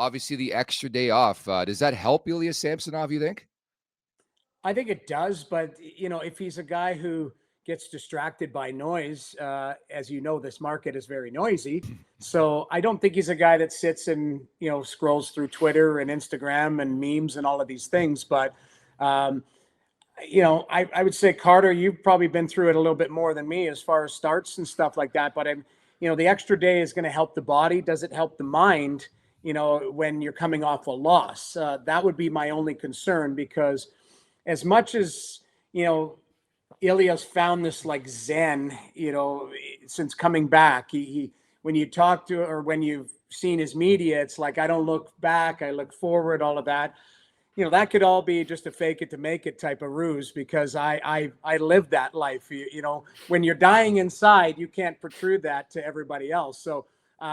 obviously the extra day off. Does that help Ilya Samsonov, you think? I think it does, but if he's a guy who gets distracted by noise, as you know, this market is very noisy. So I don't think he's a guy that sits and scrolls through Twitter and Instagram and memes and all of these things. But I would say, Carter, you've probably been through it a little bit more than me as far as starts and stuff like that. But the extra day is going to help the body. Does it help the mind? When you're coming off a loss, that would be my only concern, because as much as Ilya's found this like zen, since coming back, he when you talk to, or when you've seen his media, it's like, I don't look back, I look forward, all of that. That could all be just a fake it to make it type of ruse, because I lived that life. When you're dying inside, you can't protrude that to everybody else. So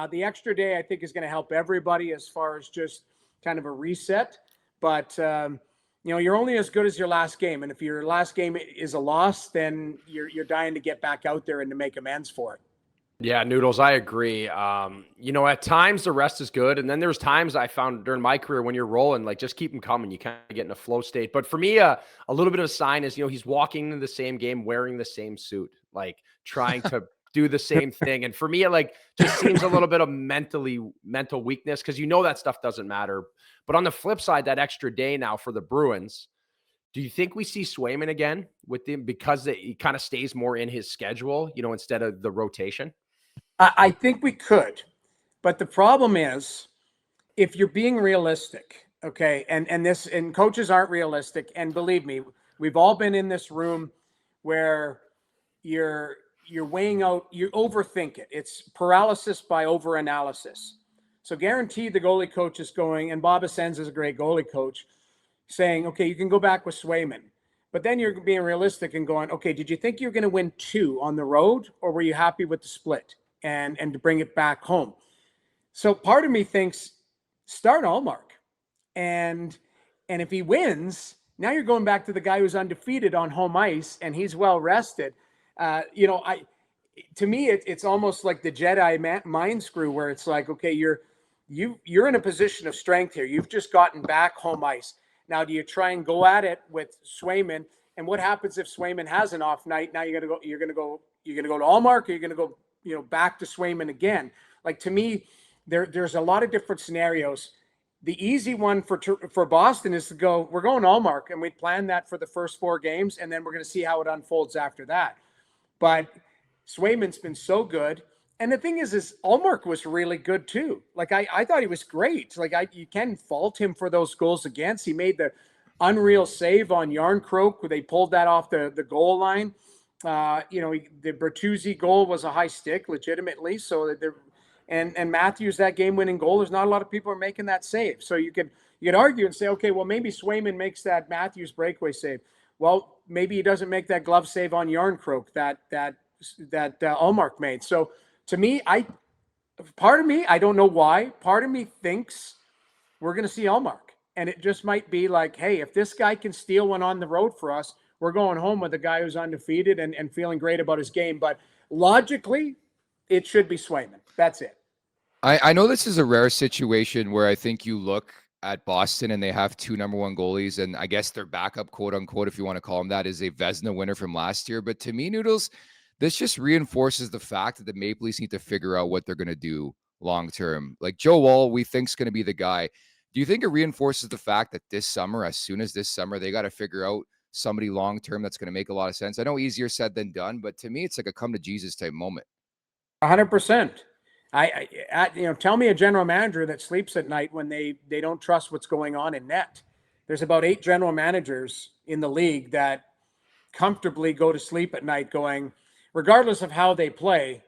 the extra day, I think, is going to help everybody as far as just kind of a reset. But you're only as good as your last game, and if your last game is a loss, then you're dying to get back out there and to make amends for it. Yeah, Noodles, I agree. At times the rest is good. And then there's times I found during my career when you're rolling, like, just keep them coming. You kind of get in a flow state. But for me, a little bit of a sign is, he's walking into the same game wearing the same suit, like trying to do the same thing. And for me, it just seems a little bit of mental weakness, because that stuff doesn't matter. But on the flip side, that extra day now for the Bruins, do you think we see Swayman again with him, because he kind of stays more in his schedule, instead of the rotation? I think we could, but the problem is, if you're being realistic, okay, and coaches aren't realistic, and believe me, we've all been in this room where you're weighing out, you overthink it. It's paralysis by overanalysis. So guaranteed the goalie coach is going, and Bob Ascens is a great goalie coach, saying, okay, you can go back with Swayman. But then you're being realistic and going, okay, did you think you were going to win 2 on the road, or were you happy with the split and to bring it back home? So part of me thinks, start Allmark. And if he wins, now you're going back to the guy who's undefeated on home ice, and he's well rested. To me, it's almost like the Jedi mind screw, where it's like, okay, you're in a position of strength here. You've just gotten back home ice. Now, do you try and go at it with Swayman? And what happens if Swayman has an off night? Now you're gonna go to Allmark, or you're gonna go back to Swayman again. Like, to me, there's a lot of different scenarios. The easy one for Boston is to go, we're going Allmark, and we plan that for the first 4 games, and then we're going to see how it unfolds after that. But Swayman's been so good. And the thing is Allmark was really good too. Like, I thought he was great. Like, you can't fault him for those goals against. He made the unreal save on Yarncroke, where they pulled that off the goal line. The Bertuzzi goal was a high stick, legitimately. So and Matthews, that game-winning goal, there's not a lot of people are making that save. So you could argue and say, okay, well, maybe Swayman makes that Matthews breakaway save. Well, maybe he doesn't make that glove save on Yarncroke that Allmark made. So to me, part of me, I don't know why, part of me thinks we're going to see Allmark. And it just might be like, hey, if this guy can steal one on the road for us, we're going home with a guy who's undefeated and feeling great about his game. But logically, it should be Swayman. That's it. I know this is a rare situation where I think you look at Boston and they have 2 number 1 goalies, and I guess their backup, quote unquote, if you want to call him that, is a Vezina winner from last year. But to me, Noodles, this just reinforces the fact that the Maple Leafs need to figure out what they're going to do long term. Like, Joe Woll, we think is going to be the guy. Do you think it reinforces the fact that this summer, as soon as this summer, they got to figure out somebody long term that's going to make a lot of sense? I know easier said than done, but to me, it's like a come to Jesus type moment. 100%. Tell me a general manager that sleeps at night when they don't trust what's going on in net. There's about 8 general managers in the league that comfortably go to sleep at night going, regardless of how they play,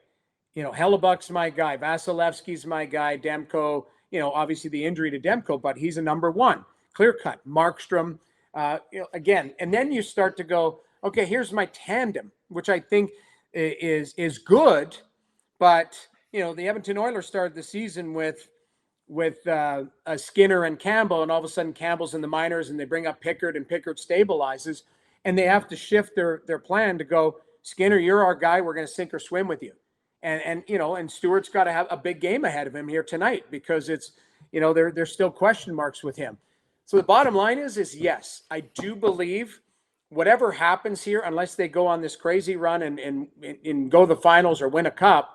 Hellebuck's my guy, Vasilevsky's my guy, Demko, obviously the injury to Demko, but he's a number 1, clear cut, Markstrom, again. And then you start to go, okay, here's my tandem, which I think is good, but the Edmonton Oilers started the season with Skinner and Campbell, and all of a sudden Campbell's in the minors, and they bring up Pickard, and Pickard stabilizes, and they have to shift their plan to go, Skinner, you're our guy. We're going to sink or swim with you. And Stewart's got to have a big game ahead of him here tonight, because it's there's still question marks with him. So the bottom line is yes, I do believe whatever happens here, unless they go on this crazy run and go to the finals or win a cup,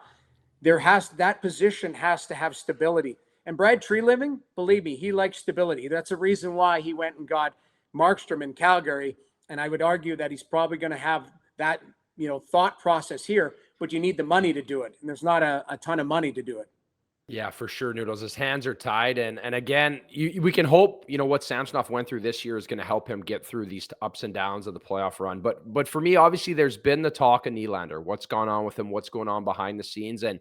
that position has to have stability. And Brad Treliving, believe me, he likes stability. That's a reason why he went and got Markstrom in Calgary. And I would argue that he's probably going to have that, thought process here, but you need the money to do it. And there's not a ton of money to do it. Yeah, for sure, Noodles. His hands are tied. And again, we can hope, what Samsonov went through this year is going to help him get through these ups and downs of the playoff run. But for me, obviously, there's been the talk of Nylander, what's gone on with him, what's going on behind the scenes, and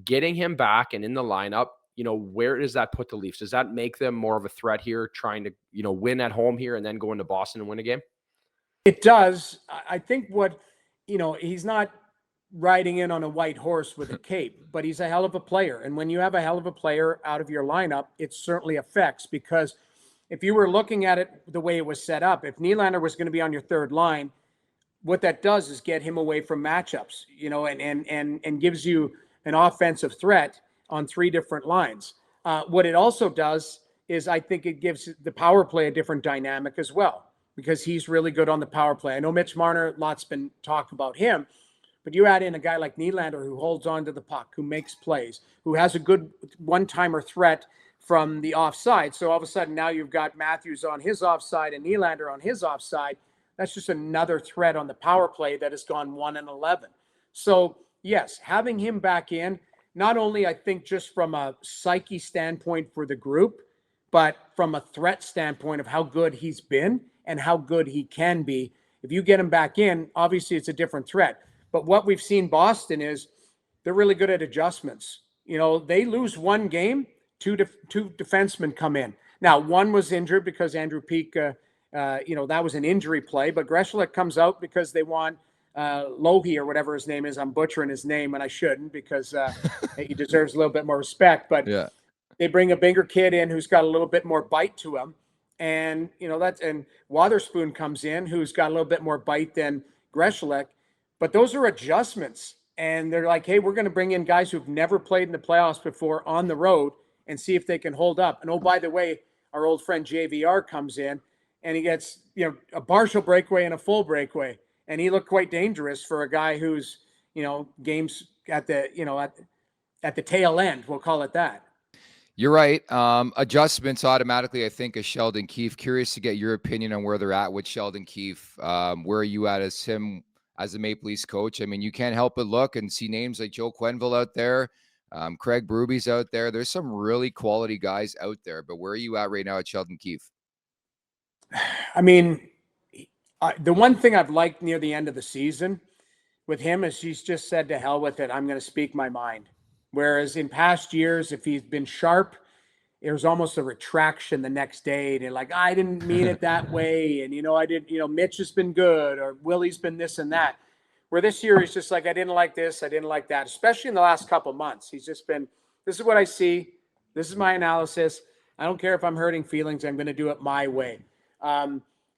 getting him back and in the lineup. Where does that put the Leafs? Does that make them more of a threat here, trying to, win at home here and then go into Boston and win a game? It does. I think he's not riding in on a white horse with a cape, but he's a hell of a player. And when you have a hell of a player out of your lineup, it certainly affects, because if you were looking at it the way it was set up, if Nylander was going to be on your third line, what that does is get him away from matchups, and gives you an offensive threat on three different lines. What it also does is I think it gives the power play a different dynamic as well, because he's really good on the power play. I know Mitch Marner, lots been talked about him, but you add in a guy like Nylander who holds on to the puck, who makes plays, who has a good one-timer threat from the offside. So all of a sudden now you've got Matthews on his offside and Nylander on his offside. That's just another threat on the power play that has gone 1-11. So yes, having him back in, not only I think just from a psyche standpoint for the group, but from a threat standpoint of how good he's been and how good he can be. If you get him back in, obviously it's a different threat. But what we've seen Boston is they're really good at adjustments. They lose one game, two defensemen come in. Now, one was injured because Andrew Peeke, that was an injury play, but Greshlik comes out because they want Lohi or whatever his name is. I'm butchering his name, and I shouldn't, because he deserves a little bit more respect. But yeah, they bring a bigger kid in who's got a little bit more bite to him. And, and Wotherspoon comes in who's got a little bit more bite than Greshlik. But those are adjustments, and they're like, hey, we're going to bring in guys who've never played in the playoffs before on the road and see if they can hold up. And, oh, by the way, our old friend JVR comes in, and he gets, a partial breakaway and a full breakaway. And he looked quite dangerous for a guy who's, games at the, at the tail end, we'll call it that. You're right. Adjustments automatically, I think, is Sheldon Keefe. Curious to get your opinion on where they're at with Sheldon Keefe. Where are you at as a Maple Leafs coach? I mean, you can't help but look and see names like Joe Quenneville out there. Craig Berube's out there. There's some really quality guys out there. But where are you at right now at Sheldon Keefe? I mean, the one thing I've liked near the end of the season with him is he's just said, to hell with it, I'm going to speak my mind. Whereas in past years, if he's been sharp, it was almost a retraction the next day. And like, I didn't mean it that way. And, Mitch has been good, or Willie's been this and that. Where this year, he's just like, I didn't like this, I didn't like that, especially in the last couple of months. He's just been, this is what I see. This is my analysis. I don't care if I'm hurting feelings. I'm going to do it my way.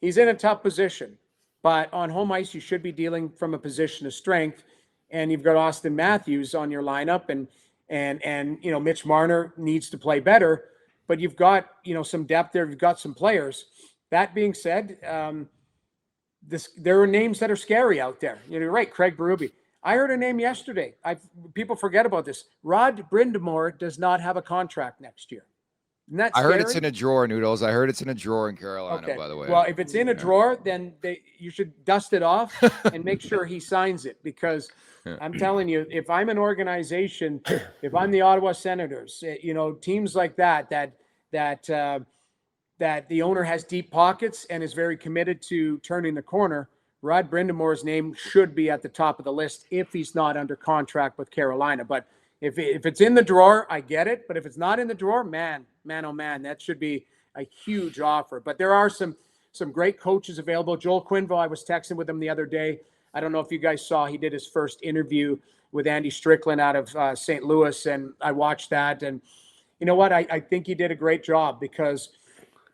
He's in a tough position, but on home ice, you should be dealing from a position of strength. And you've got Austin Matthews on your lineup, and Mitch Marner needs to play better, but you've got, some depth there. You've got some players. That being said, there are names that are scary out there. You're right. Craig Berube. I heard a name yesterday. People forget about this. Rod Brind'Amour does not have a contract next year. Isn't that scary? I heard it's in a drawer, Noodles. I heard it's in a drawer in Carolina, by the way. Well, if it's in a drawer, then you should dust it off and make sure he signs it, because I'm telling you, if I'm an organization, if I'm the Ottawa Senators, teams like that the owner has deep pockets and is very committed to turning the corner, Rod Brind'Amour's name should be at the top of the list if he's not under contract with Carolina. But if it's in the drawer, I get it. But if it's not in the drawer, man, oh man, that should be a huge offer. But there are some great coaches available. Joel Quenneville, I was texting with him the other day. I don't know if you guys saw, he did his first interview with Andy Strickland out of St. Louis, and I watched that. And you know what? I think he did a great job, because,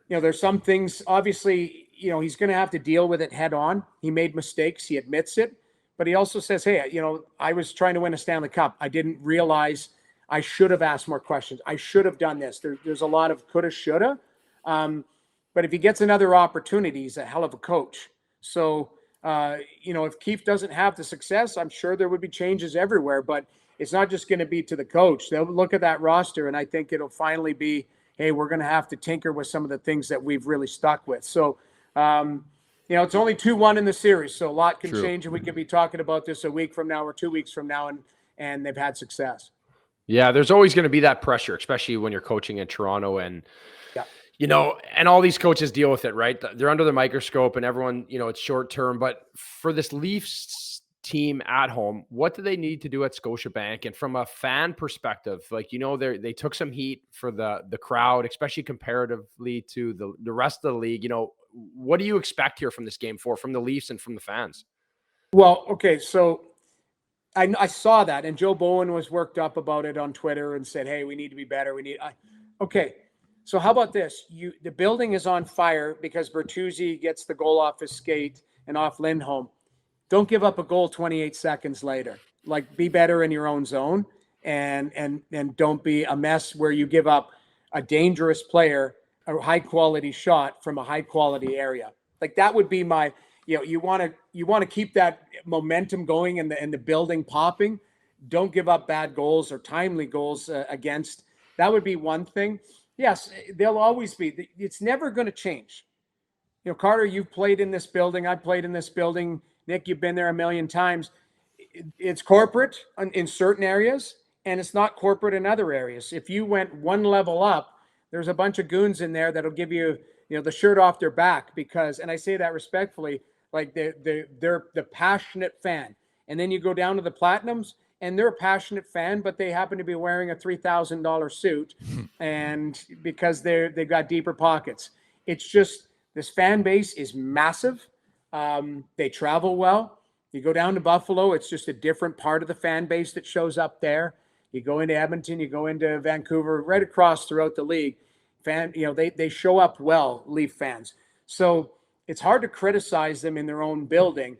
there's some things, obviously, he's going to have to deal with it head on. He made mistakes. He admits it. But he also says, hey, I was trying to win a Stanley Cup. I didn't realize I should have asked more questions. I should have done this. There's a lot of coulda, shoulda. But if he gets another opportunity, he's a hell of a coach. So, if Keefe doesn't have the success, I'm sure there would be changes everywhere, but it's not just going to be to the coach. They'll look at that roster, and I think it'll finally be, hey, we're going to have to tinker with some of the things that we've really stuck with. So, it's only 2-1 in the series, so a lot can change, and we could be talking about this a week from now or 2 weeks from now, and they've had success. Yeah, there's always going to be that pressure, especially when you're coaching in Toronto, and and all these coaches deal with it, right? They're under the microscope, and everyone, it's short term. But for this Leafs team at home, what do they need to do at Scotiabank? And from a fan perspective, they took some heat for the crowd, especially comparatively to the rest of the league. What do you expect here from this game 4, from the Leafs and from the fans? Well, okay, so I saw that, and Joe Bowen was worked up about it on Twitter and said, hey, we need to be better. Okay. So how about this? The building is on fire because Bertuzzi gets the goal off his skate and off Lindholm. Don't give up a goal 28 seconds later. Like, be better in your own zone, and don't be a mess where you give up a dangerous player, a high quality shot from a high quality area. Like, that would be my, you want to keep that momentum going and the building popping. Don't give up bad goals or timely goals against. That would be one thing. Yes, they'll always be. It's never going to change. Carter, you've played in this building. I've played in this building. Nick, you've been there a million times. It's corporate in certain areas, and it's not corporate in other areas. If you went one level up, there's a bunch of goons in there that'll give you, the shirt off their back because, and I say that respectfully, like they're the passionate fan. And then you go down to the Platinums, and they're a passionate fan, but they happen to be wearing a $3,000 suit, and because they've got deeper pockets. It's just, this fan base is massive. They travel well. You go down to Buffalo, it's just a different part of the fan base that shows up there. You go into Edmonton, you go into Vancouver, right across throughout the league. They show up well, Leaf fans. So it's hard to criticize them in their own building,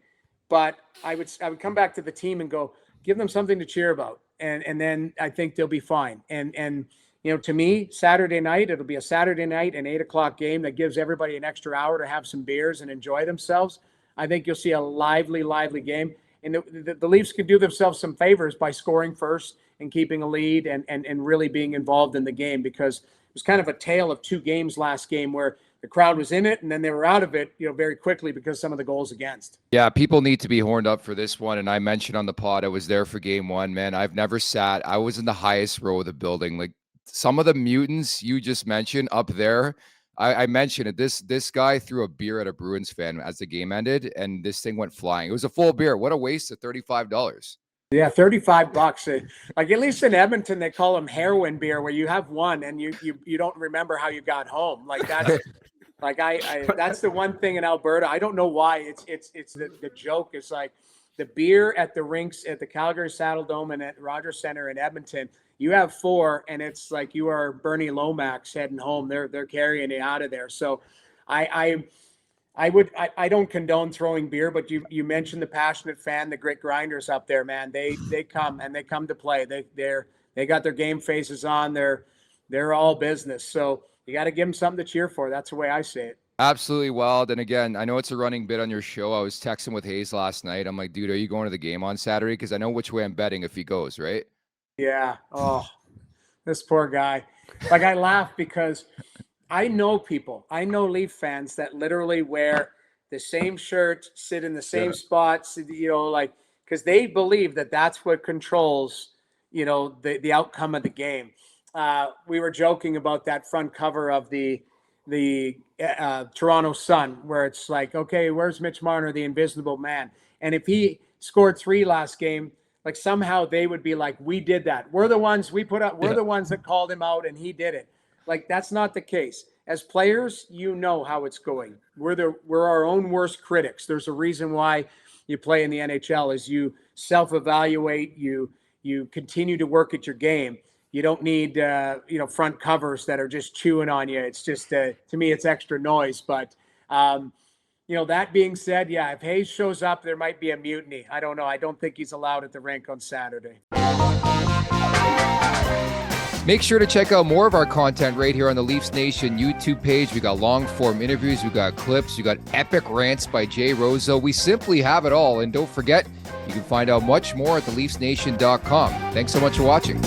but I would come back to the team and go, give them something to cheer about. And then I think they'll be fine. And to me, Saturday night, it'll be a Saturday night, an 8:00 game that gives everybody an extra hour to have some beers and enjoy themselves. I think you'll see a lively game. And the Leafs could do themselves some favors by scoring first and keeping a lead and really being involved in the game, because it was kind of a tale of two games last game where the crowd was in it and then they were out of it, very quickly because some of the goals against. Yeah, people need to be horned up for this one. And I mentioned on the pod, I was there for game 1, man. I've never sat. I was in the highest row of the building. Like, some of the mutants you just mentioned up there, I mentioned it. This guy threw a beer at a Bruins fan as the game ended, and this thing went flying. It was a full beer. What a waste of $35. Yeah, $35. Like, at least in Edmonton, they call them heroin beer, where you have one and you don't remember how you got home. Like, that's like that's the one thing in Alberta. I don't know why. It's the joke is like the beer at the rinks at the Calgary Saddle Dome and at Rogers Center in Edmonton. You have 4, and it's like you are Bernie Lomax heading home. They're carrying you out of there. So I don't condone throwing beer, but you mentioned the passionate fan, the grit grinders up there, man. They come to play. They got their game faces on. They're all business. So you got to give them something to cheer for. That's the way I say it. Absolutely wild. And again, I know it's a running bit on your show. I was texting with Hayes last night. I'm like, dude, are you going to the game on Saturday? Because I know which way I'm betting if he goes, right? Yeah. Oh, this poor guy. Like, I laugh because I know Leaf fans that literally wear the same shirt, sit in the same spots, because they believe that that's what controls, the outcome of the game. We were joking about that front cover of the Toronto Sun, where it's like, okay, where's Mitch Marner, the invisible man? And if he scored 3 last game, like, somehow they would be like, we did that. We're the ones we put up. We're the ones that called him out, and he did it. Like, that's not the case. As players, how it's going. We're our own worst critics. There's a reason why you play in the NHL, is you self-evaluate, you continue to work at your game. You don't need front covers that are just chewing on you. It's just to me, it's extra noise. But that being said, if Hayes shows up, there might be a mutiny. I don't know. I don't think he's allowed at the rink on Saturday. Make sure to check out more of our content right here on the Leafs Nation YouTube page. We got long-form interviews, we got clips, we got epic rants by Jay Roseau. We simply have it all. And don't forget, you can find out much more at theleafsnation.com. Thanks so much for watching.